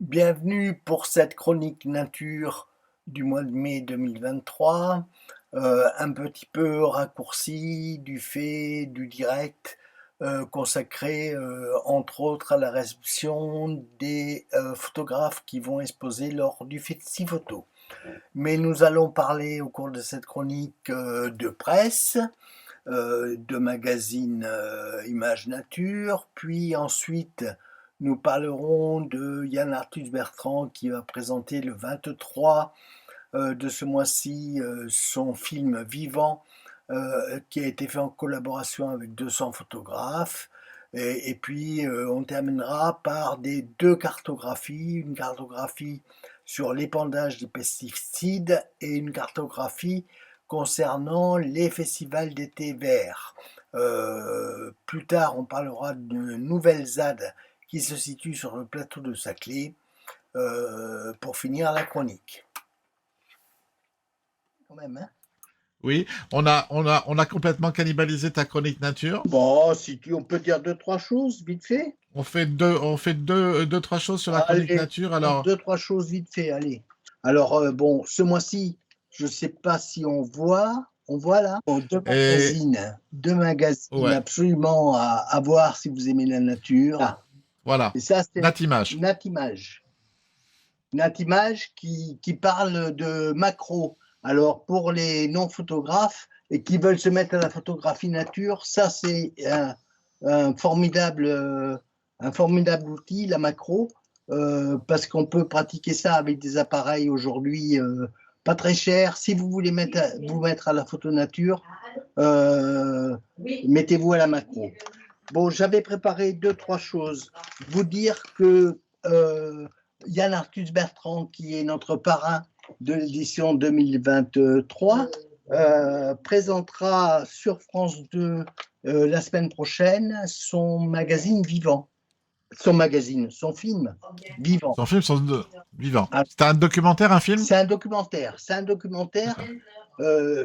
Bienvenue pour cette chronique nature du mois de mai 2023, un petit peu raccourci du fait du direct consacré entre autres à la réception des photographes qui vont exposer lors du Festi-Photo. Mais nous allons parler au cours de cette chronique de presse, de magazine Image Nature, puis ensuite nous parlerons de Yann Arthus Bertrand qui va présenter le 23 de ce mois-ci son film Vivant qui a été fait en collaboration avec 200 photographes. Et puis on terminera par deux cartographies, une cartographie sur l'épandage des pesticides et une cartographie concernant les festivals d'été verts. Plus tard, on parlera d'une nouvelle ZAD qui se situe sur le plateau de Saclay pour finir la chronique. Quand même, hein. Oui, on a complètement cannibalisé ta chronique nature. Bon, on peut dire deux, trois choses, vite fait. On fait deux, trois choses sur la chronique Allez, nature. Alors, deux, trois choses, vite fait, allez. Alors, bon, ce mois-ci, je ne sais pas si on voit là, bon, et deux magazines ouais, absolument à voir si vous aimez la nature. Ah, voilà. et ça, c'est Natimage. Natimage. Natimage qui parle de macro. Alors, pour les non-photographes et qui veulent se mettre à la photographie nature, ça, c'est un formidable outil, la macro, parce qu'on peut pratiquer ça avec des appareils aujourd'hui pas très chers. Si vous voulez vous mettre à la photo nature, mettez-vous à la macro. Bon, j'avais préparé deux, trois choses. Vous dire que Yann Arthus Bertrand, qui est notre parrain de l'édition 2023, présentera sur France 2 la semaine prochaine son magazine Vivant. Son film Vivant. Son film, vivant. Ah, C'était un documentaire, un film? c'est un documentaire.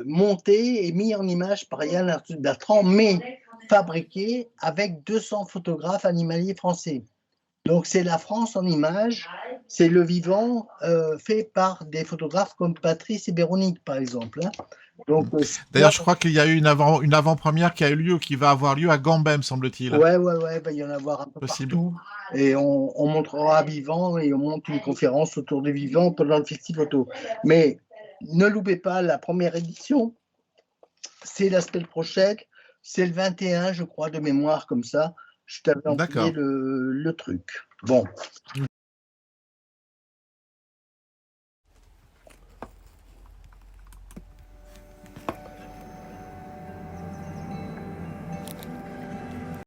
Monté et mis en image par Yann Arthus Bertrand, mais fabriqué avec 200 photographes animaliers français. Donc c'est la France en images, c'est le vivant fait par des photographes comme Patrice et Véronique par exemple. Hein. Donc D'ailleurs, je crois qu'il y a eu une avant-première qui a eu lieu ou qui va avoir lieu à Gambais, me semble-t-il. ouais, il va y en avoir un peu Possible. partout. Et on montrera Vivant et on monte une conférence autour des vivants pendant le Festi Photo. Mais ne loupez pas la première édition, c'est la semaine prochaine, c'est le 21, je crois, de mémoire comme ça. Je t'avais envoyé D'accord. le truc. Bon.